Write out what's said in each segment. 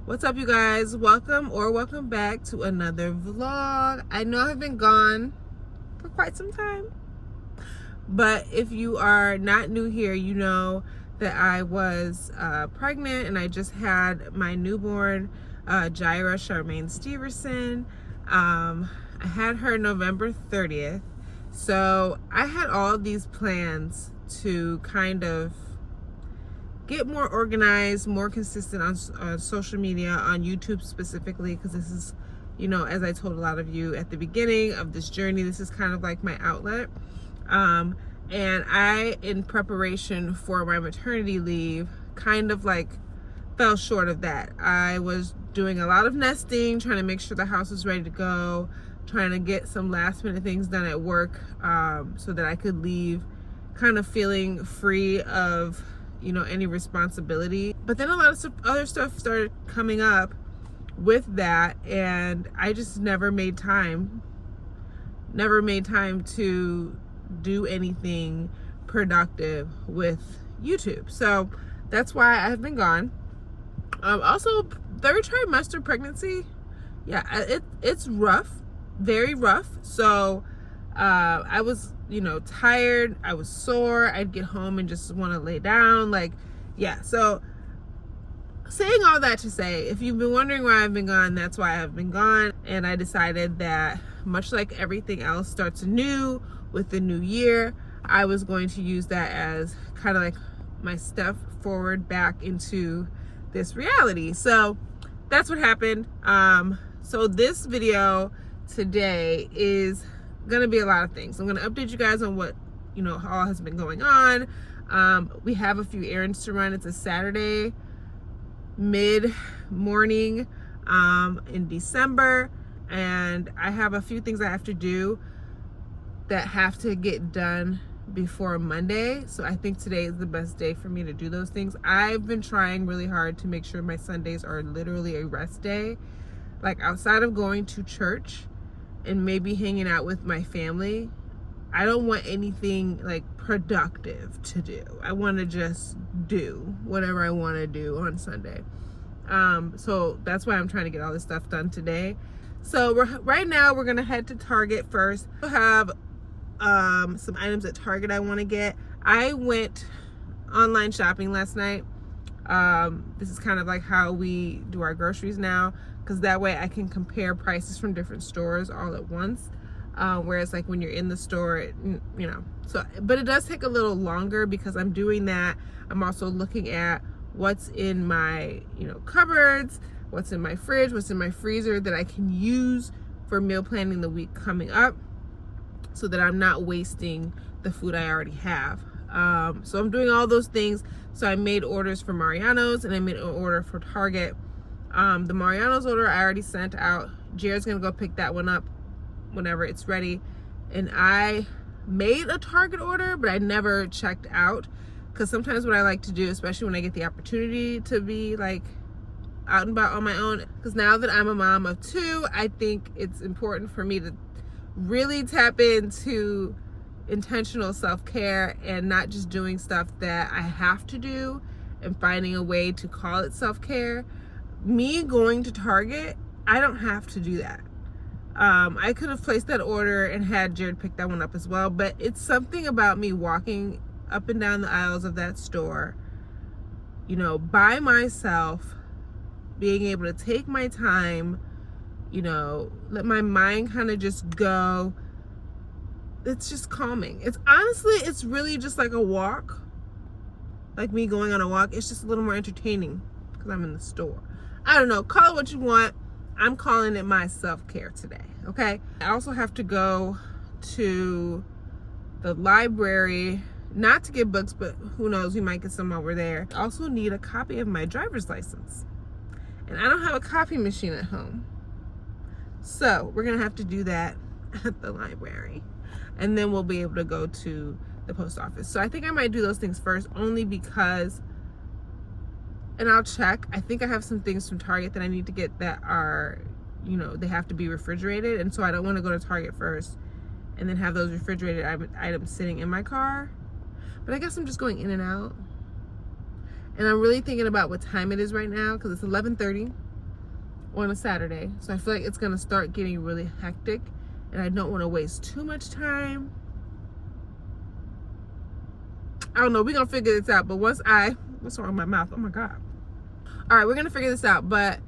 What's up, you guys? Welcome back to another vlog. I know I've been gone for quite some time, but if you are not new here, you know that I was pregnant and I just had my newborn, Jaira Charmaine Steverson. I had her November 30th. So I had all these plans to kind of get more organized, more consistent on social media, on YouTube specifically, because this is, you know, as I told a lot of you at the beginning of this journey, this is kind of like my outlet. And I, in preparation for my maternity leave, kind of like fell short of that. I was doing a lot of nesting, trying to make sure the house was ready to go, trying to get some last minute things done at work, so that I could leave kind of feeling free of, you know, any responsibility. But then a lot of other stuff started coming up with that, and I just never made time to do anything productive with YouTube. So that's why I've been gone. Also, third trimester pregnancy, yeah, it's rough, very rough. So I was, you know, tired, I was sore, I'd get home and just want to lay down, like, yeah. So saying all that to say, if you've been wondering why I've been gone, that's why I've been gone. And I decided that, much like everything else starts anew with the new year, I was going to use that as kind of like my step forward back into this reality. So that's what happened. So this video today is gonna be a lot of things. I'm gonna update you guys on what, you know, all has been going on. We have a few errands to run. It's a Saturday mid-morning in December, and I have a few things I have to do that have to get done before Monday. So I think today is the best day for me to do those things. I've been trying really hard to make sure my Sundays are literally a rest day. Like, outside of going to church and maybe hanging out with my family, I don't want anything like productive to do. I want to just do whatever I want to do on Sunday. So that's why I'm trying to get all this stuff done today. So right now we're gonna head to Target first. We'll have some items at Target I want to get. I went online shopping last night. This is kind of like how we do our groceries now, because that way I can compare prices from different stores all at once. Whereas like when you're in the store, you know, so, but it does take a little longer because I'm doing that. I'm also looking at what's in my, you know, cupboards, what's in my fridge, what's in my freezer that I can use for meal planning the week coming up, so that I'm not wasting the food I already have. So I'm doing all those things. So I made orders for Mariano's and I made an order for Target. The Mariano's order I already sent out. Jared's gonna go pick that one up whenever it's ready. And I made a Target order, but I never checked out, because sometimes what I like to do, especially when I get the opportunity to be like out and about on my own, because now that I'm a mom of two, I think it's important for me to really tap into intentional self-care and not just doing stuff that I have to do and finding a way to call it self-care. Me going to Target, I don't have to do that. I could have placed that order and had Jared pick that one up as well, but it's something about me walking up and down the aisles of that store, you know, by myself, being able to take my time, you know, let my mind kind of just go. It's just calming. It's honestly, it's really just like a walk, like me going on a walk. It's just a little more entertaining because I'm in the store. I don't know, call it what you want. I'm calling it my self-care today, okay? I also have to go to the library, not to get books, but who knows, we might get some over there. I also need a copy of my driver's license, and I don't have a copy machine at home. So we're gonna have to do that at the library, and then we'll be able to go to the post office. So I think I might do those things first, only because, and I'll check, I think I have some things from Target that I need to get that are, you know, they have to be refrigerated, and so I don't want to go to Target first and then have those refrigerated items sitting in my car. But I guess I'm just going in and out. And I'm really thinking about what time it is right now, because it's 11:30. on a Saturday. So I feel like it's gonna start getting really hectic and I don't want to waste too much time. I don't know, we're gonna figure this out. But what's wrong with my mouth? Oh my God. All right, we're gonna figure this out, but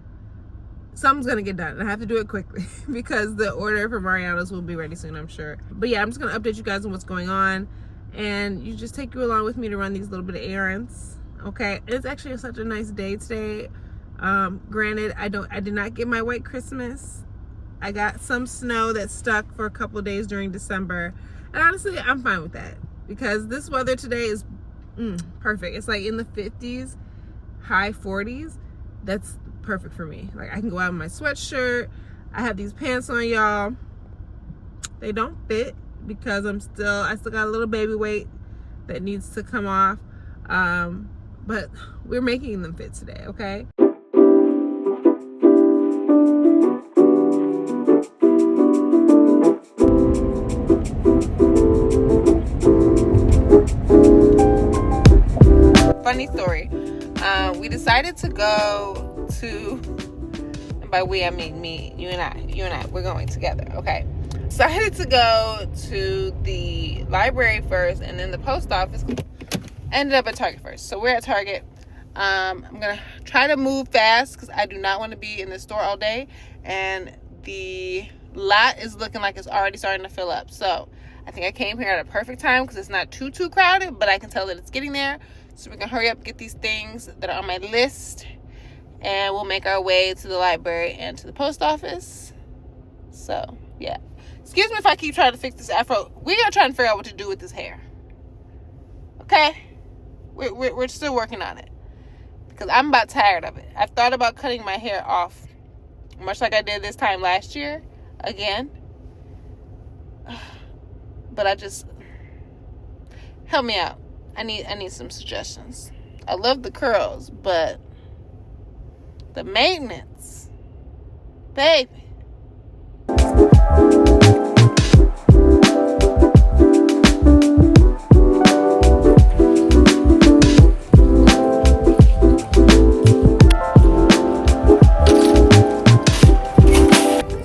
something's gonna get done and I have to do it quickly because the order for Mariano's will be ready soon, I'm sure. But yeah, I'm just gonna update you guys on what's going on and you just take you along with me to run these little bit of errands. Okay, it's actually such a nice day today. Granted, I did not get my white Christmas. I got some snow that stuck for a couple days during December, and honestly, I'm fine with that because this weather today is perfect. It's like in the 50s, high 40s. That's perfect for me. Like, I can go out in my sweatshirt. I have these pants on, y'all. They don't fit because I still got a little baby weight that needs to come off. But we're making them fit today, okay? Funny story. We decided to go to, and by we I mean me, you and I, we're going together, okay? Decided to go to the library first and then the post office. Ended up at Target first. So we're at Target. I'm gonna try to move fast because I do not want to be in the store all day, and the lot is looking like it's already starting to fill up. So I think I came here at a perfect time because it's not too crowded, but I can tell that it's getting there. So we can hurry up, get these things that are on my list, and we'll make our way to the library and to the post office. So yeah, excuse me if I keep trying to fix this afro. We're gonna try and figure out what to do with this hair. Okay, we're still working on it because I'm about tired of it. I've thought about cutting my hair off, much like I did this time last year again. But help me out. I need some suggestions. I love the curls, but the maintenance, baby.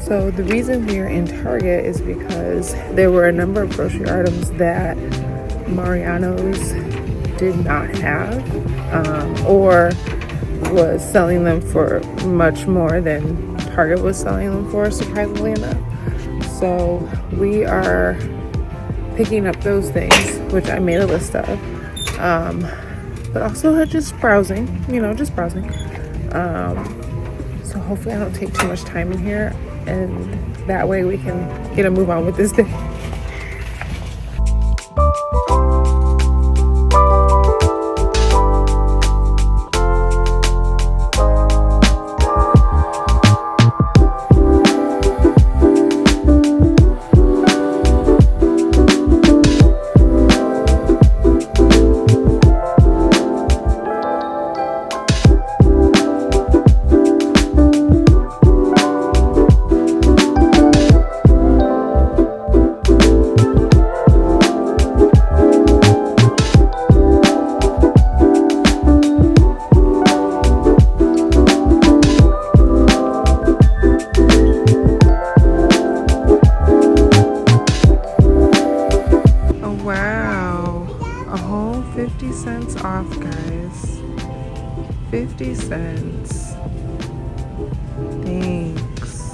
So the reason we're in Target is because there were a number of grocery items that Mariano's did not have, or was selling them for much more than Target was selling them for, surprisingly enough. So we are picking up those things, which I made a list of, but also just browsing, just browsing. So hopefully I don't take too much time in here, and that way we can get a move on with this day. Wow, a whole 50 cents off, guys. 50 cents. Thanks.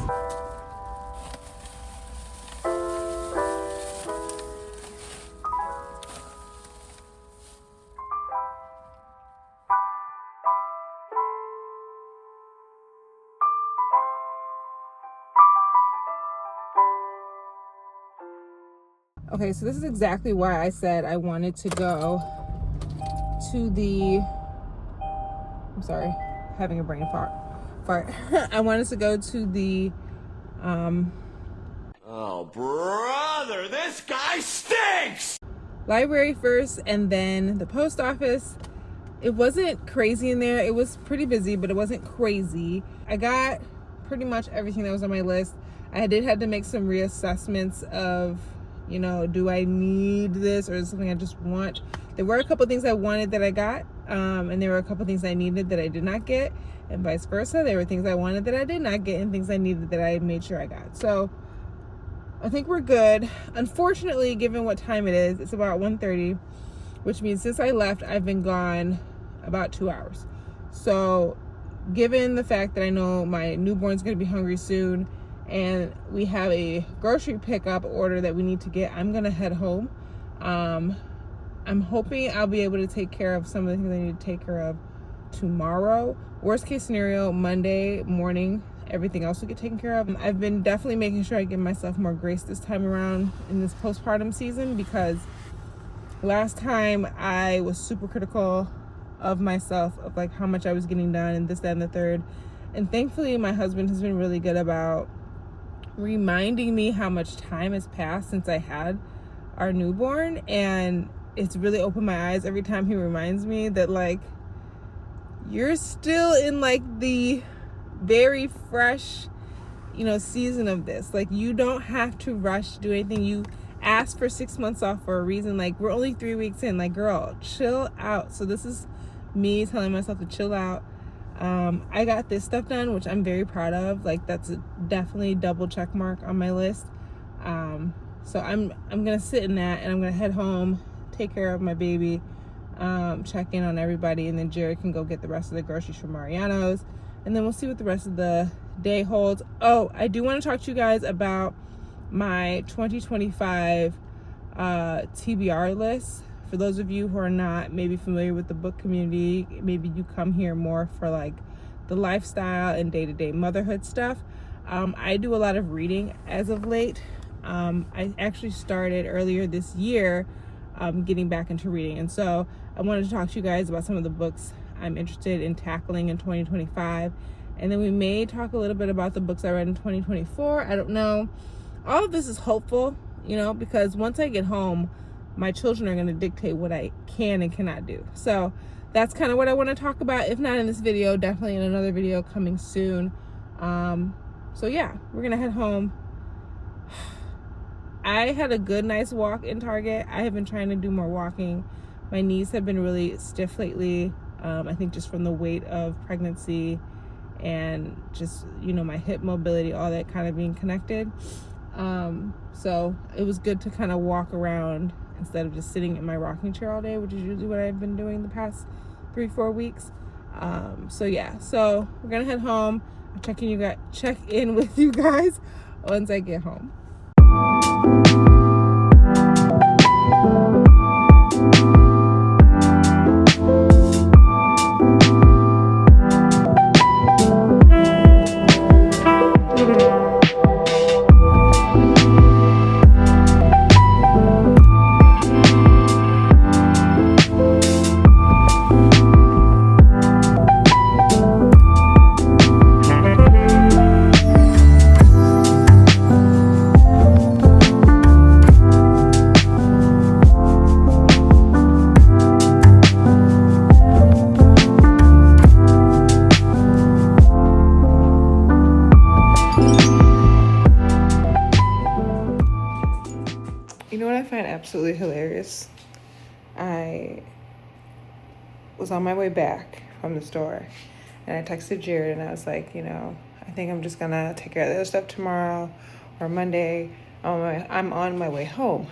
Okay, so this is exactly why I said I wanted to go to the, I'm sorry, having a brain fart. I wanted to go to the, oh, brother, this guy stinks! Library first and then the post office. It wasn't crazy in there. It was pretty busy, but it wasn't crazy. I got pretty much everything that was on my list. I did have to make some reassessments of, do I need this or is it something I just want? There were a couple things I wanted that I got, and there were a couple things I needed that I did not get, and vice versa. There were things I wanted that I did not get, and things I needed that I made sure I got. So I think we're good. Unfortunately, given what time it is, it's about 1:30, which means since I left, I've been gone about 2 hours. So given the fact that I know my newborn's going to be hungry soon, and we have a grocery pickup order that we need to get, I'm going to head home. I'm hoping I'll be able to take care of some of the things I need to take care of tomorrow. Worst case scenario, Monday morning, everything else will get taken care of. I've been definitely making sure I give myself more grace this time around in this postpartum season, because last time I was super critical of myself, of like how much I was getting done and this, that, and the third. And thankfully, my husband has been really good about reminding me how much time has passed since I had our newborn. And it's really opened my eyes every time he reminds me that, like, you're still in like the very fresh, season of this. Like, you don't have to rush to do anything. You asked for 6 months off for a reason. Like, we're only 3 weeks in. Like, girl, chill out. So this is me telling myself to chill out. I got this stuff done, which I'm very proud of. Like, that's definitely double check mark on my list. So I'm gonna sit in that, and I'm gonna head home, take care of my baby, check in on everybody, and then Jared can go get the rest of the groceries from Mariano's, and then we'll see what the rest of the day holds. Oh, I do want to talk to you guys about my 2025 TBR list. For those of you who are not maybe familiar with the book community, maybe you come here more for like the lifestyle and day-to-day motherhood stuff. I do a lot of reading as of late. I actually started earlier this year getting back into reading, and so I wanted to talk to you guys about some of the books I'm interested in tackling in 2025, and then we may talk a little bit about the books I read in 2024. I don't know. All of this is hopeful, because once I get home, my children are going to dictate what I can and cannot do. So that's kind of what I want to talk about. If not in this video, definitely in another video coming soon. So yeah, we're going to head home. I had a good, nice walk in Target. I have been trying to do more walking. My knees have been really stiff lately. I think just from the weight of pregnancy and just, my hip mobility, all that kind of being connected. So it was good to kind of walk around instead of just sitting in my rocking chair all day, which is usually what I've been doing the past 3-4 weeks. So yeah, so we're gonna head home. I'll check in with you guys once I get home. You know what I find absolutely hilarious? I was on my way back from the store, and I texted Jared, and I was like, I think I'm just gonna take care of the other stuff tomorrow or Monday. I'm on my way home.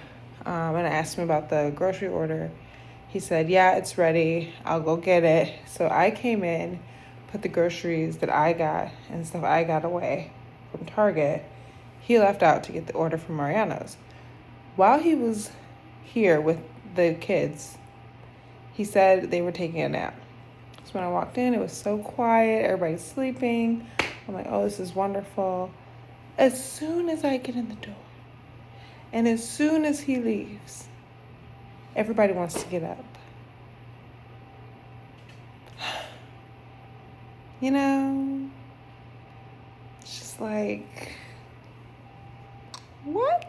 And I asked him about the grocery order. He said, yeah, it's ready. I'll go get it. So I came in, put the groceries that I got and stuff I got away from Target. He left out to get the order from Mariano's. While he was here with the kids, he said they were taking a nap. So when I walked in, it was so quiet. Everybody's sleeping. I'm like, oh, this is wonderful. As soon as I get in the door, and as soon as he leaves, everybody wants to get up. It's just like, what?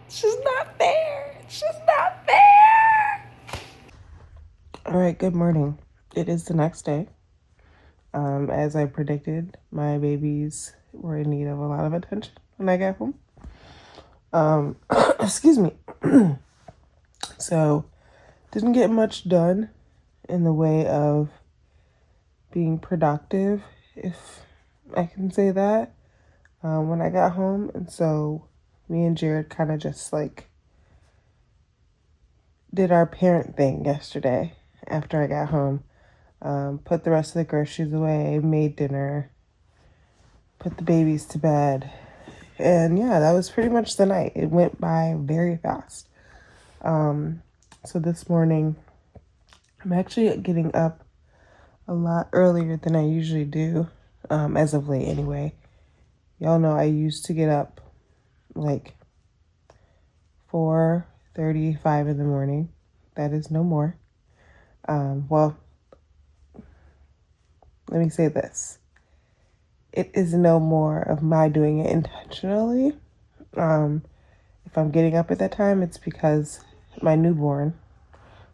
It's just not fair. It's just not fair. All right, good morning. It is the next day. As I predicted, my babies were in need of a lot of attention when I got home. Excuse me. So Didn't get much done in the way of being productive, if I can say that, when I got home. And so me and Jared kind of just like did our parent thing yesterday after I got home. Put the rest of the groceries away, made dinner, put the babies to bed. And yeah, that was pretty much the night. It went by very fast. So this morning, I'm actually getting up a lot earlier than I usually do, as of late anyway. Y'all know I used to get up like 4:35 in the morning. That is no more. Well, let me say this. It is no more of my doing it intentionally. If I'm getting up at that time, it's because my newborn,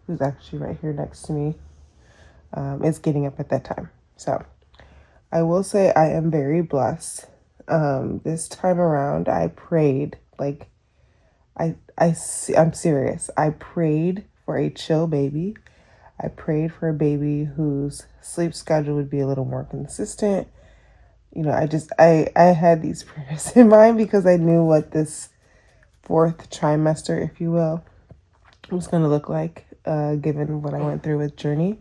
who's actually right here next to me, is getting up at that time. So I will say I am very blessed. This time around, I prayed, like, I'm serious. I prayed for a chill baby. I prayed for a baby whose sleep schedule would be a little more consistent. You know, I had these prayers in mind because I knew what this fourth trimester, if you will, was going to look like, given what I went through with Journey.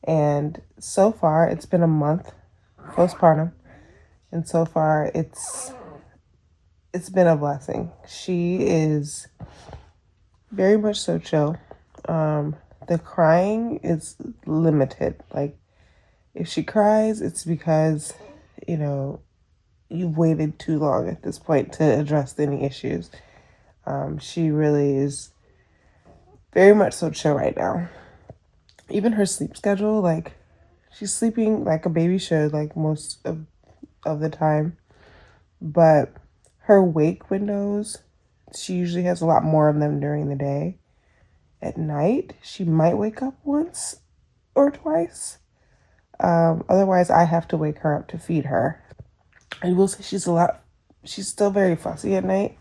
And so far, it's been a month postpartum, and so far it's been a blessing. She is very much so chill. The crying is limited. Like, if she cries, it's because, you know, you've waited too long at this point to address any issues. She really is very much so chill right now. Even her sleep schedule, like, she's sleeping like a baby should, like most of the time. But her wake windows, she usually has a lot more of them during the day. At night, she might wake up once or twice. Otherwise, I have to wake her up to feed her. I will say she's still very fussy at night.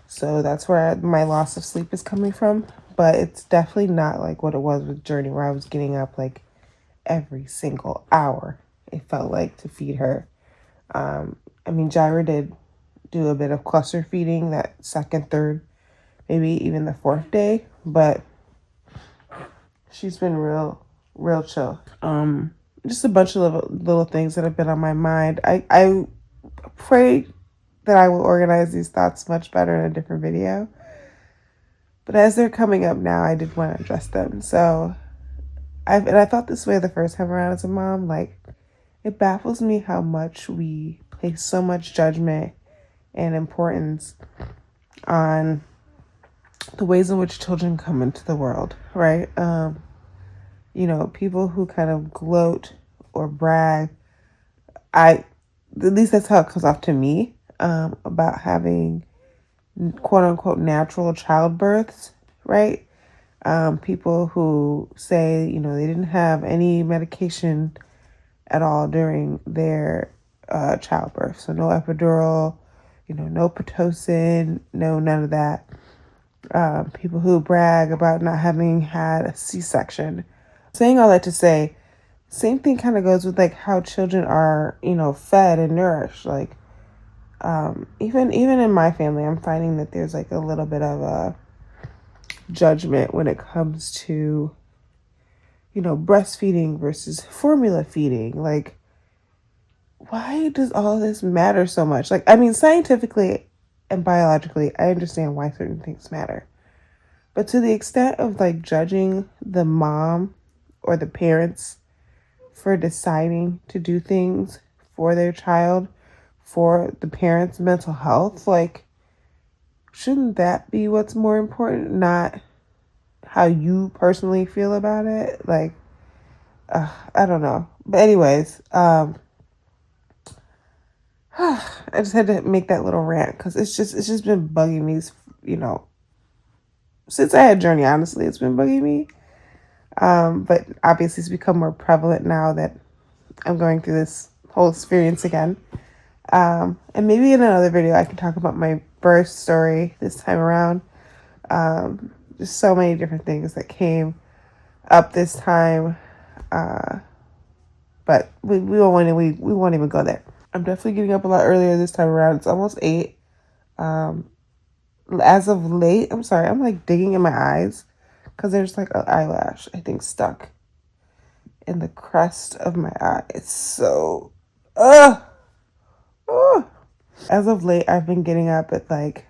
So that's where my loss of sleep is coming from. But it's definitely not like what it was with Journey, where I was getting up like every single hour, it felt like, to feed her. I mean, Jaira did do a bit of cluster feeding that second, third, maybe even the fourth day, but she's been real chill. Just a bunch of little things that have been on my mind. I pray that I will organize these thoughts much better in a different video. But as they're coming up now, I did want to address them. So I thought this way the first time around as a mom. Like, it baffles me how much we place so much judgment and importance on the ways in which children come into the world, right? You know, people who kind of gloat or brag, at least that's how it comes off to me, about having quote unquote natural childbirths, right? People who say, you know, they didn't have any medication at all during their childbirth. So no epidural, you know, no Pitocin, none of that. People who brag about not having had a C-section. Saying all that to say, same thing kind of goes with like how children are, you know, fed and nourished. Like, even in my family, I'm finding that there's like a little bit of a judgment when it comes to, you know, breastfeeding versus formula feeding. Like, why does all this matter so much? Like, I mean, scientifically and biologically, I understand why certain things matter. But to the extent of like judging the mom or the parents for deciding to do things for their child, for the parents' mental health, like, shouldn't that be what's more important, not how you personally feel about it? Like, I don't know. But anyways, I just had to make that little rant because it's just been bugging me, you know, since I had Journey. Honestly, it's been bugging me. But obviously it's become more prevalent now that I'm going through this whole experience again. And maybe in another video I can talk about my birth story this time around. just so many different things that came up this time. But we won't even go there. I'm definitely getting up a lot earlier this time around. It's almost 8. As of late, I'm sorry, I'm like digging in my eyes because there's like an eyelash, I think, stuck in the crest of my eye. It's so, ugh. As of late, I've been getting up at like,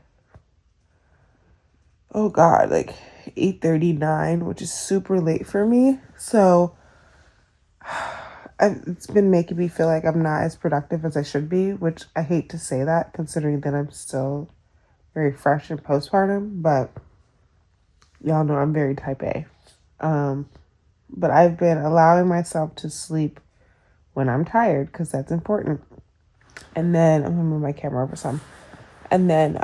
oh God, like 8:39, which is super late for me. So it's been making me feel like I'm not as productive as I should be, which I hate to say that considering that I'm still very fresh in postpartum, but y'all know I'm very type A. But I've been allowing myself to sleep when I'm tired because that's important. And then I'm gonna move my camera over some. And then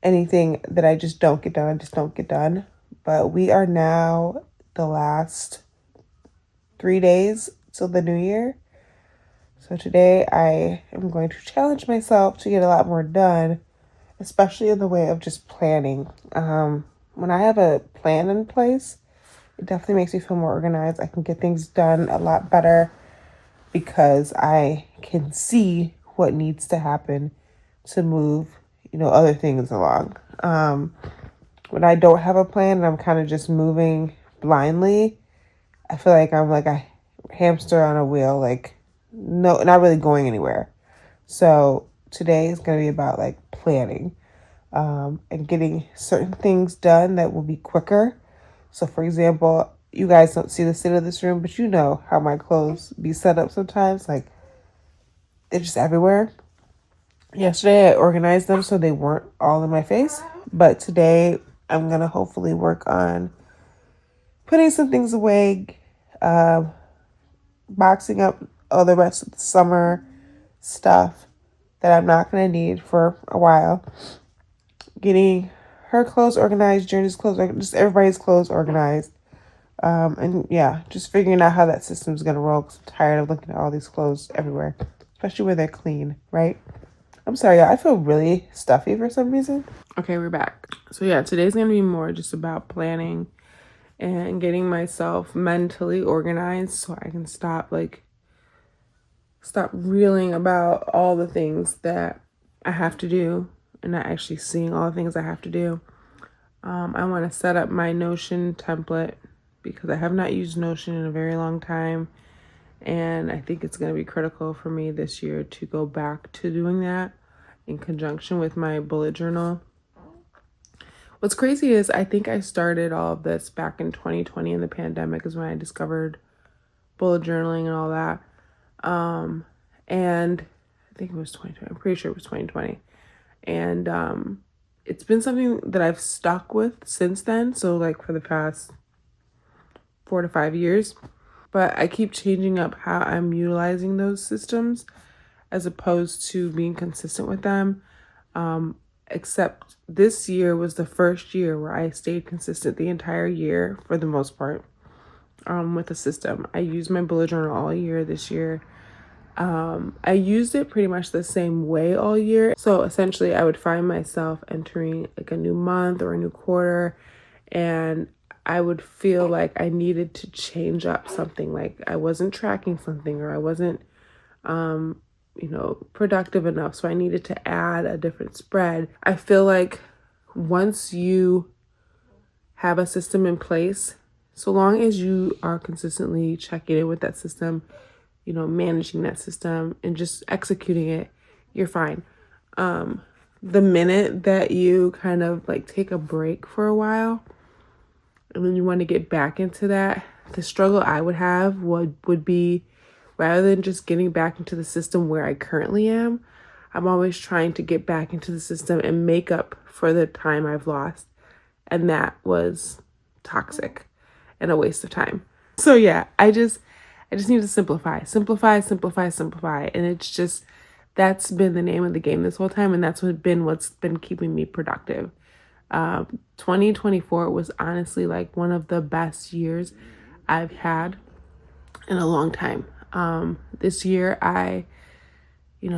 anything that I just don't get done, I just don't get done. But we are now the last 3 days till the new year. So today I am going to challenge myself to get a lot more done, especially in the way of just planning. When I have a plan in place, it definitely makes me feel more organized. I can get things done a lot better because I can see what needs to happen to move, other things along. When I don't have a plan and I'm kind of just moving blindly, I feel like I'm like a hamster on a wheel, like no, not really going anywhere. So today is going to be about like planning and getting certain things done that will be quicker. So for example, you guys don't see the state of this room, but you know how my clothes be set up sometimes. Like they're just everywhere. Yesterday I organized them so they weren't all in my face. But today I'm going to hopefully work on putting some things away, boxing up all the rest of the summer stuff that I'm not going to need for a while. Getting her clothes organized, Journey's clothes, just everybody's clothes organized. And yeah, just figuring out how that system's going to roll because I'm tired of looking at all these clothes everywhere, especially where they're clean, right? I'm sorry, y'all, I feel really stuffy for some reason. Okay, we're back. So yeah, today's going to be more just about planning and getting myself mentally organized so I can stop reeling about all the things that I have to do and not actually seeing all the things I have to do. I want to set up my Notion template because I have not used Notion in a very long time. And I think it's going to be critical for me this year to go back to doing that in conjunction with my bullet journal. What's crazy is I think I started all of this back in 2020 in the pandemic is when I discovered bullet journaling and all that. And I think it was 2020. I'm pretty sure it was 2020. And it's been something that I've stuck with since then. So like for the past 4 to 5 years. But I keep changing up how I'm utilizing those systems as opposed to being consistent with them. Except this year was the first year where I stayed consistent the entire year for the most part with the system. I used my bullet journal all year this year. I used it pretty much the same way all year. So essentially I would find myself entering like a new month or a new quarter and I would feel like I needed to change up something, like I wasn't tracking something or I wasn't, productive enough. So I needed to add a different spread. I feel like once you have a system in place, so long as you are consistently checking in with that system, managing that system and just executing it, you're fine. The minute that you kind of like take a break for a while, and then you want to get back into that, the struggle I would have would be rather than just getting back into the system where I currently am, I'm always trying to get back into the system and make up for the time I've lost. And that was toxic and a waste of time. So yeah, I just need to simplify. And it's just, that's been the name of the game this whole time. And that's what's been keeping me productive. 2024 was honestly like one of the best years I've had in a long time. This year I,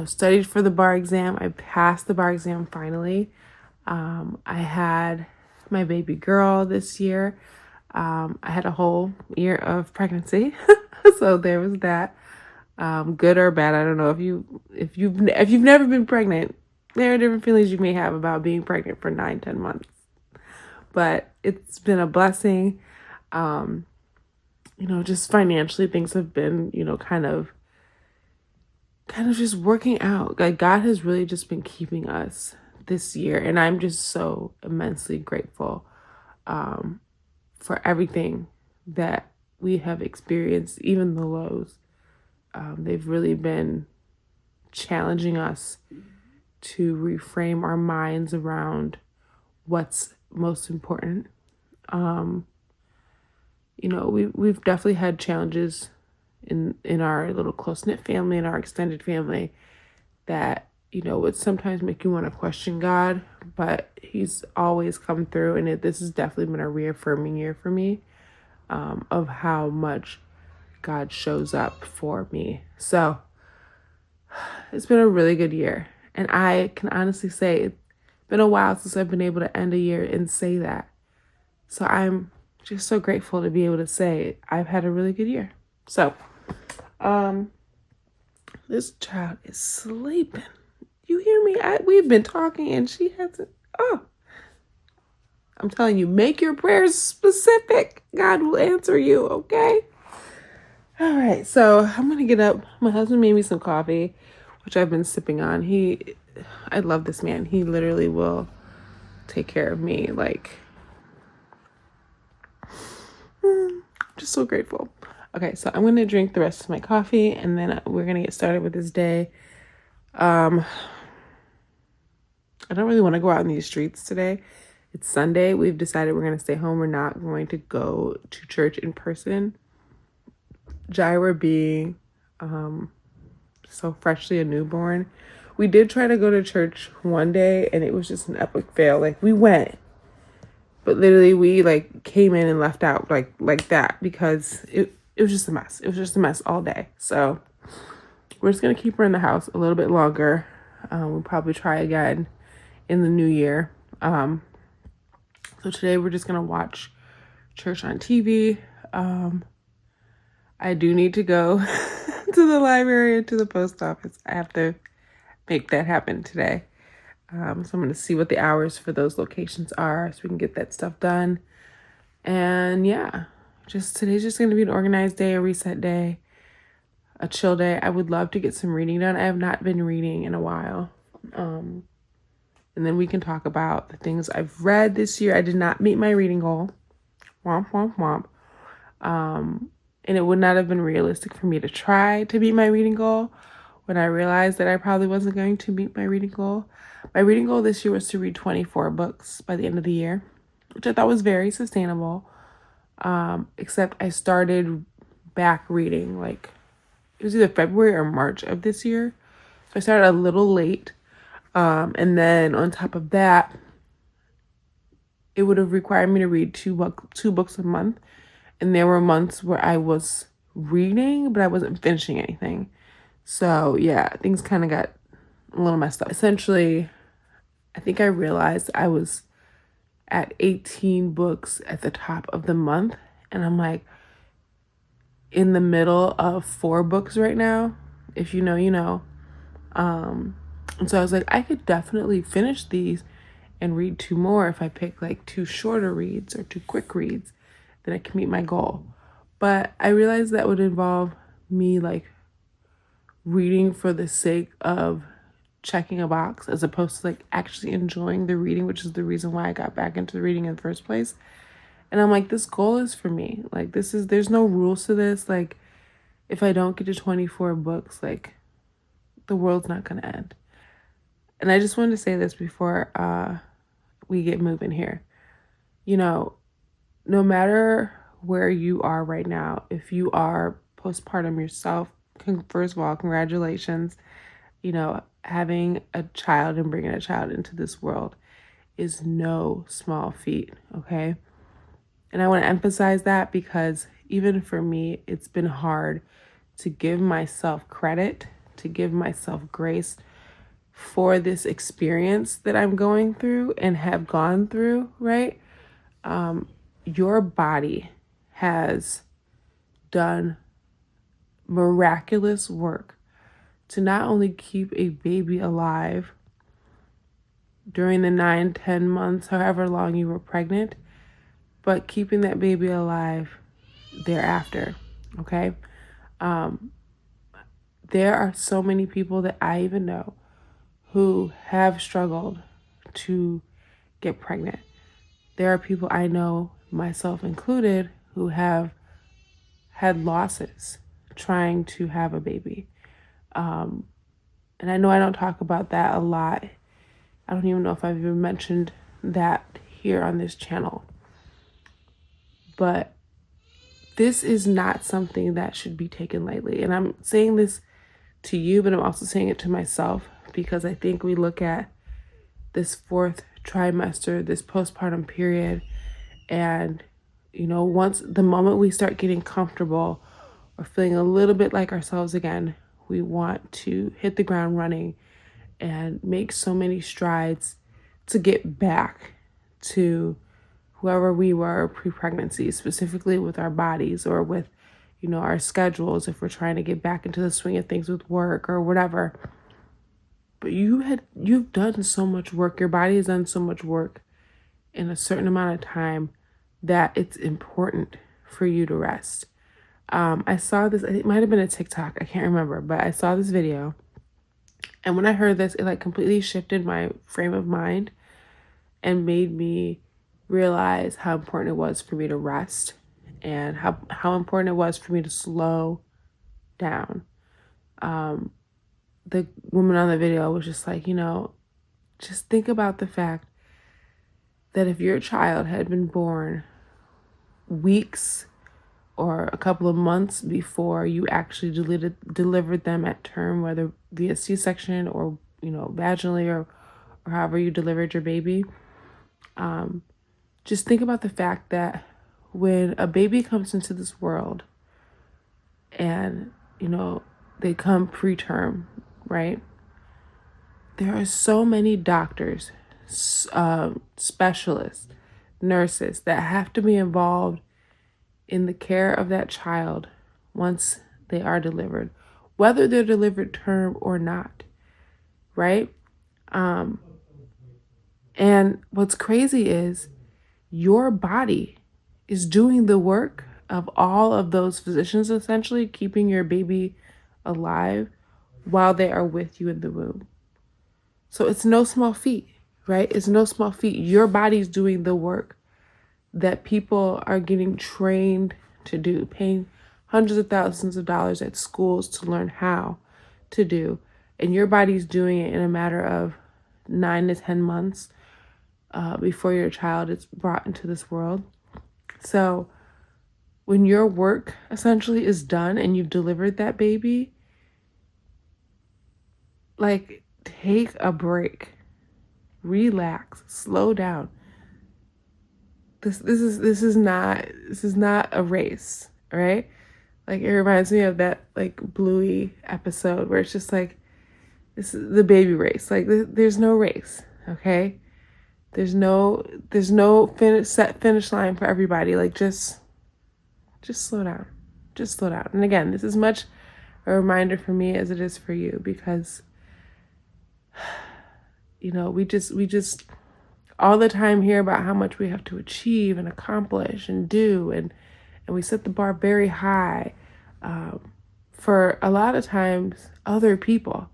studied for the bar exam. I passed the bar exam finally. I had my baby girl this year. I had a whole year of pregnancy. So there was that. Good or bad, I don't know. If you've never been pregnant, there are different feelings you may have about being pregnant for 9-10 months. But it's been a blessing. Just financially things have been, kind of just working out. Like God has really just been keeping us this year, and I'm just so immensely grateful for everything that we have experienced, even the lows. They've really been challenging us to reframe our minds around what's most important. We've definitely had challenges in our little close-knit family and our extended family that, would sometimes make you want to question God, but he's always come through. And this has definitely been a reaffirming year for me of how much God shows up for me. So it's been a really good year. And I can honestly say it's been a while since I've been able to end a year and say that. So I'm just so grateful to be able to say I've had a really good year. So, this child is sleeping. You hear me? We've been talking and she hasn't. Oh, I'm telling you, make your prayers specific. God will answer you, okay? All right, so I'm going to get up. My husband made me some coffee, which I've been sipping on. I love this man. He literally will take care of me. Like, just so grateful. Okay, so I'm going to drink the rest of my coffee and then we're going to get started with this day. I don't really want to go out in these streets today. It's Sunday. We've decided we're going to stay home. We're not going to go to church in person. Jaira being so freshly a newborn. We did try to go to church one day and it was just an epic fail. Like we went, but literally we like came in and left out like that because it was just a mess. It was just a mess all day. So we're just going to keep her in the house a little bit longer. We'll probably try again in the new year. So today we're just going to watch church on TV. I do need to go to the library and to the post office. I have to make that happen today. So I'm going to see what the hours for those locations are so we can get that stuff done. And yeah, today's just going to be an organized day, a reset day, a chill day. I would love to get some reading done. I have not been reading in a while. And then we can talk about the things I've read this year. I did not meet my reading goal. Womp, womp, womp. And it would not have been realistic for me to try to meet my reading goal when I realized that I probably wasn't going to meet my reading goal. My reading goal this year was to read 24 books by the end of the year, which I thought was very sustainable. Except I started back reading, like, it was either February or March of this year. So I started a little late. And then on top of that, it would have required me to read two books a month. And there were months where I was reading, but I wasn't finishing anything. So yeah, things kind of got a little messed up. Essentially, I think I realized I was at 18 books at the top of the month. And I'm like in the middle of 4 books right now. If you know, you know. And so I was like, I could definitely finish these and read 2 more if I pick like 2 shorter reads or 2 quick reads, then I can meet my goal. But I realized that would involve me like reading for the sake of checking a box as opposed to like actually enjoying the reading, which is the reason why I got back into reading in the first place. And I'm like, this goal is for me. Like there's no rules to this. Like if I don't get to 24 books, like the world's not going to end. And I just wanted to say this before we get moving here. You know, no matter where you are right now, if you are postpartum yourself, first of all, congratulations. You know, having a child and bringing a child into this world is no small feat, okay? And I want to emphasize that because even for me, it's been hard to give myself credit, to give myself grace for this experience that I'm going through and have gone through, right? Your body has done miraculous work to not only keep a baby alive during the 9-10 months, however long you were pregnant, but keeping that baby alive thereafter, okay? There are so many people that I even know who have struggled to get pregnant. There are people I know, myself included, who have had losses trying to have a baby. And I know I don't talk about that a lot. I don't even know if I've even mentioned that here on this channel. But this is not something that should be taken lightly. And I'm saying this to you, but I'm also saying it to myself, because I think we look at this 4th trimester, this postpartum period, and, you know, once the moment we start getting comfortable or feeling a little bit like ourselves again, we want to hit the ground running and make so many strides to get back to whoever we were pre-pregnancy, specifically with our bodies or with, you know, our schedules, if we're trying to get back into the swing of things with work or whatever. But you've done so much work. Your body has done so much work in a certain amount of time that it's important for you to rest. I saw this, it might have been a TikTok, I can't remember, but I saw this video. And when I heard this, it like completely shifted my frame of mind and made me realize how important it was for me to rest and how important it was for me to slow down. The woman on the video was just like, you know, just think about the fact that if your child had been born weeks or a couple of months before you actually delivered them at term, whether via C-section or, you know, vaginally or however you delivered your baby, just think about the fact that when a baby comes into this world and, you know, they come preterm, right? There are so many doctors, specialists, nurses that have to be involved in the care of that child once they are delivered, whether they're delivered term or not, right? And what's crazy is your body is doing the work of all of those physicians, essentially keeping your baby alive while they are with you in the womb. So it's no small feat, right? It's no small feat. Your body's doing the work that people are getting trained to do, paying hundreds of thousands of dollars at schools to learn how to do. And your body's doing it in a matter of 9 to 10 months before your child is brought into this world. So when your work essentially is done and you've delivered that baby, like, take a break, relax, slow down. This is not a race, right? Like, it reminds me of that like Bluey episode where it's just like, this is the baby race. Like, there's no race, okay? There's no set finish line for everybody. Like, just slow down, just slow down. And again, this is much a reminder for me as it is for you, because, you know, we just all the time hear about how much we have to achieve and accomplish and do, and we set the bar very high for a lot of times other people.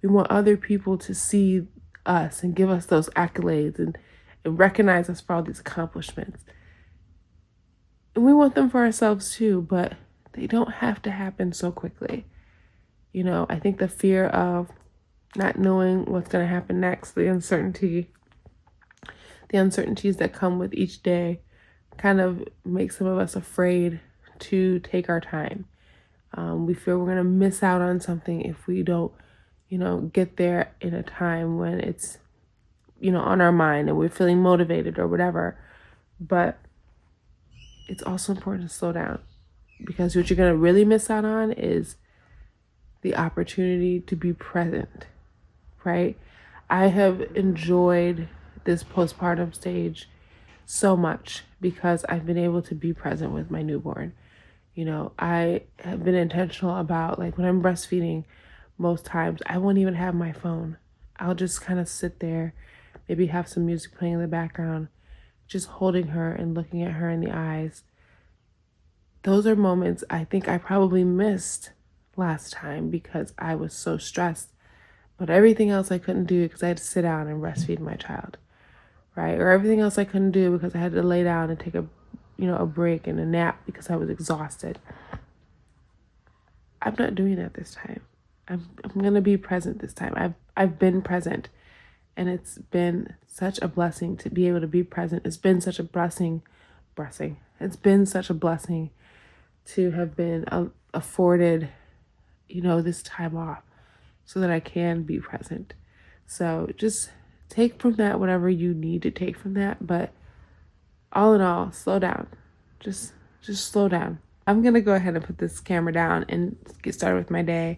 We want other people to see us and give us those accolades and recognize us for all these accomplishments. And we want them for ourselves too, but they don't have to happen so quickly. You know, I think the fear of not knowing what's going to happen next, the uncertainties that come with each day kind of make some of us afraid to take our time. We feel we're going to miss out on something if we don't, you know, get there in a time when it's, you know, on our mind and we're feeling motivated or whatever. But it's also important to slow down, because what you're going to really miss out on is the opportunity to be present, right? I have enjoyed this postpartum stage so much because I've been able to be present with my newborn. You know, I have been intentional about, like, when I'm breastfeeding, most times I won't even have my phone. I'll just kind of sit there, maybe have some music playing in the background, just holding her and looking at her in the eyes. Those are moments I think I probably missed last time because I was so stressed. But everything else I couldn't do because I had to sit down and breastfeed my child, right? Or everything else I couldn't do because I had to lay down and take a break and a nap because I was exhausted. I'm not doing that this time. I'm gonna be present this time. I've been present, and it's been such a blessing to be able to be present. It's been such a blessing. It's been such a blessing to have been afforded, this time off so that I can be present. So just take from that whatever you need to take from that. But all in all, slow down. Just slow down. I'm going to go ahead and put this camera down and get started with my day.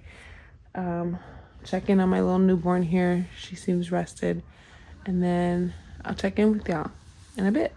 Check in on my little newborn here. She seems rested. And then I'll check in with y'all in a bit.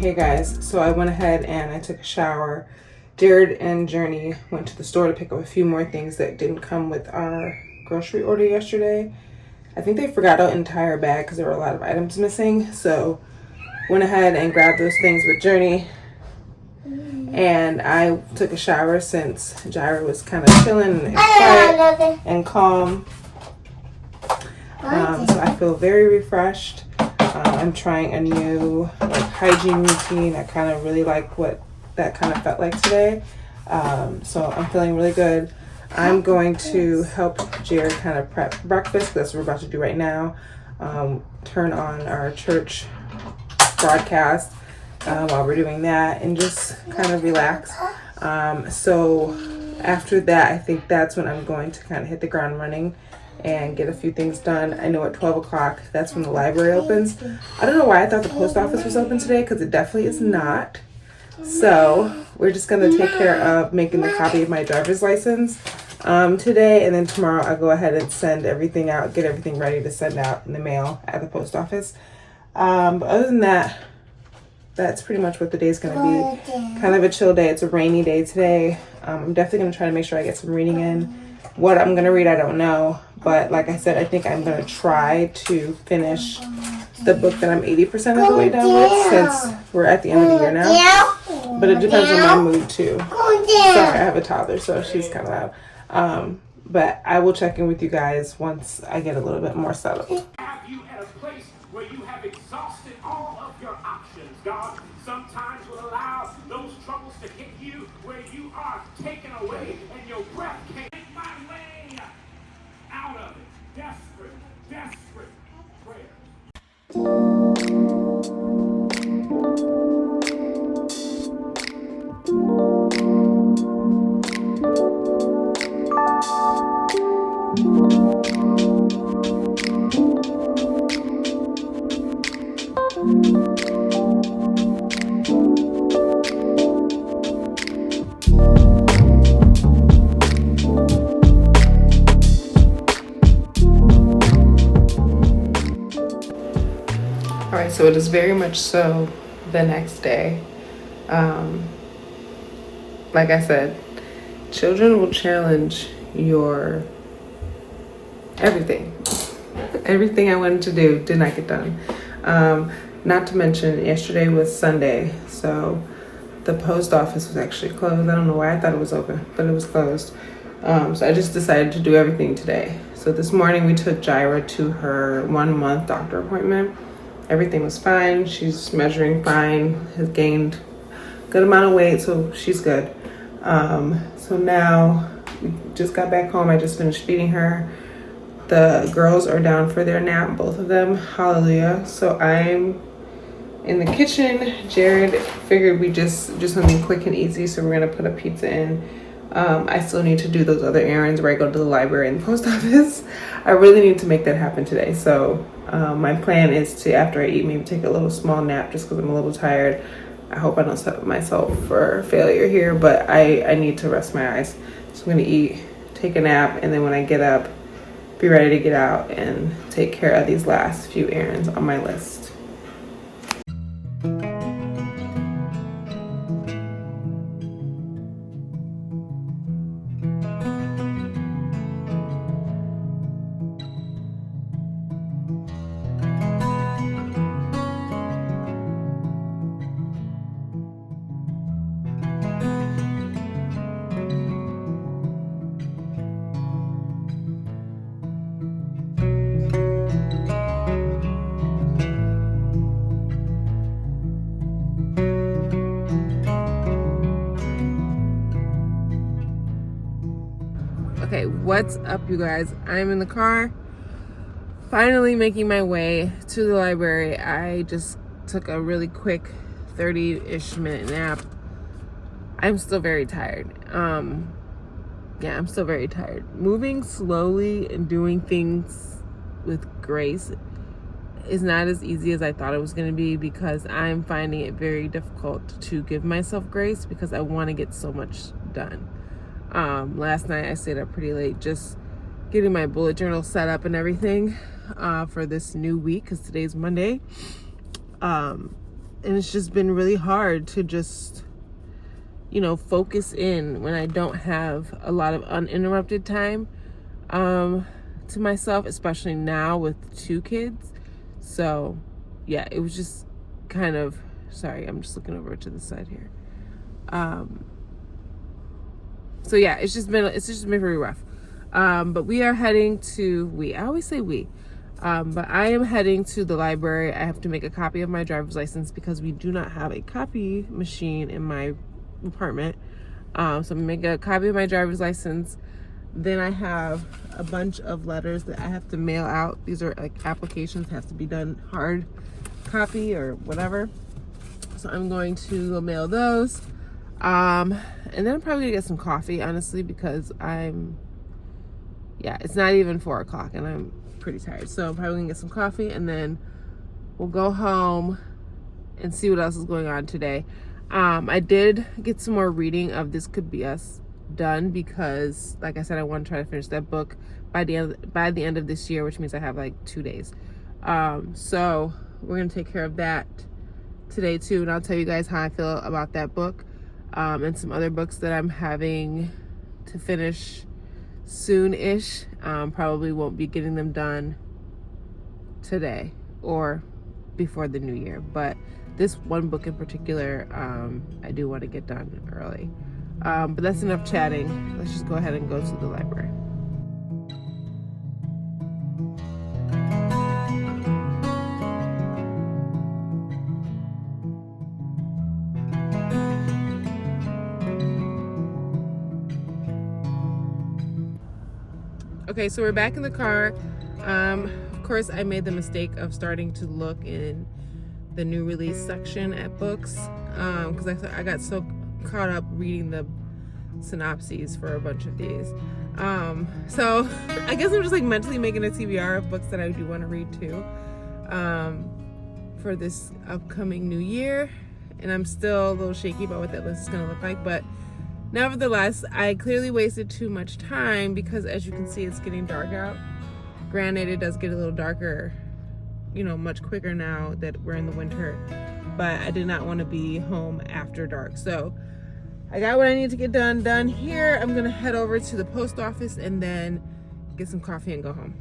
Hey guys, so I went ahead and I took a shower. Jared and Journey went to the store to pick up a few more things that didn't come with our grocery order yesterday. I think they forgot an entire bag because there were a lot of items missing. So went ahead and grabbed those things with Journey. And I took a shower since Jared was kind of chilling and quiet and calm. So I feel very refreshed. I'm trying a new hygiene routine. I kind of really like what that kind of felt like today. So I'm feeling really good. I'm going to help Jared kind of prep breakfast. That's what we're about to do right now. Turn on our church broadcast while we're doing that and just kind of relax. So after that, I think that's when I'm going to kind of hit the ground running and get a few things done. I know at 12 o'clock, that's when the library opens. I don't know why I thought the post office was open today because it definitely is not. So we're just going to take care of making the copy of my driver's license today, and then tomorrow I'll go ahead and send everything out, get everything ready to send out in the mail at the post office. But other than that, that's pretty much what the day's going to be. Kind of a chill day. It's a rainy day today. I'm definitely going to try to make sure I get some reading in. What I'm going to read, I don't know. But like I said, I think I'm going to try to finish the book that I'm 80% of the way done with since we're at the end of the year now. But it depends on my mood too. Sorry, I have a toddler, so she's kind of loud. But I will check in with you guys once I get a little bit more settled. Have you at a place where you have exhausted all of your options? God sometimes will allow those troubles to hit you where you are taken away and your breath can't make my way out of it. Desperate, desperate prayers. Alright, so it is very much so the next day. Like I said, children will challenge your everything. Everything I wanted to do did not get done. Not to mention, yesterday was Sunday, so the post office was actually closed. I don't know why I thought it was open, but it was closed. So I just decided to do everything today. So this morning we took Jaira to her 1-month doctor appointment. Everything was fine. She's measuring fine, has gained a good amount of weight, so she's good. So now we just got back home. I just finished feeding her. The girls are down for their nap, both of them. Hallelujah. So I'm in the kitchen. Jared figured we just something quick and easy, so we're gonna put a pizza in. I still need to do those other errands where I go to the library and the post office. I really need to make that happen today. So my plan is to, after I eat, maybe take a little small nap just because I'm a little tired. I hope I don't set up myself for failure here, but I need to rest my eyes. So I'm gonna eat, take a nap, and then when I get up, be ready to get out and take care of these last few errands on my list. Okay, what's up, you guys? I'm in the car, finally making my way to the library. I just took a really quick 30-ish minute nap. I'm still very tired. Yeah, I'm still very tired. Moving slowly and doing things with grace is not as easy as I thought it was going to be, because I'm finding it very difficult to give myself grace because I want to get so much done. Last night I stayed up pretty late just getting my bullet journal set up and everything for this new week, because today's Monday. And it's just been really hard to just, focus in when I don't have a lot of uninterrupted time to myself, especially now with 2 kids. So yeah, it was just kind of, sorry, I'm just looking over to the side here. So yeah, it's just been very rough. But we are heading to, I always say we, but I am heading to the library. I have to make a copy of my driver's license because we do not have a copy machine in my apartment. So I'm gonna make a copy of my driver's license. Then I have a bunch of letters that I have to mail out. These are like applications, have to be done hard copy or whatever. So I'm going to go mail those. And then I'm probably gonna get some coffee, honestly, because it's not even 4 o'clock and I'm pretty tired. So I'm probably gonna get some coffee and then we'll go home and see what else is going on today. I did get some more reading of This Could Be Us done because, like I said, I want to try to finish that book by the end of this year, which means I have like 2 days. So we're gonna take care of that today too, and I'll tell you guys how I feel about that book. And some other books that I'm having to finish soon-ish. Probably won't be getting them done today or before the new year, but this one book in particular, I do want to get done early. But that's enough chatting. Let's just go ahead and go to the library. Okay, so we're back in the car. Of course, I made the mistake of starting to look in the new release section at books because I got so caught up reading the synopses for a bunch of these. So I guess I'm just like mentally making a TBR of books that I do want to read too for this upcoming new year. And I'm still a little shaky about what that list is going to look like, but nevertheless, I clearly wasted too much time because, as you can see, it's getting dark out. Granted, it does get a little darker, much quicker now that we're in the winter, but I did not want to be home after dark. So I got what I need to get done here. I'm going to head over to the post office and then get some coffee and go home.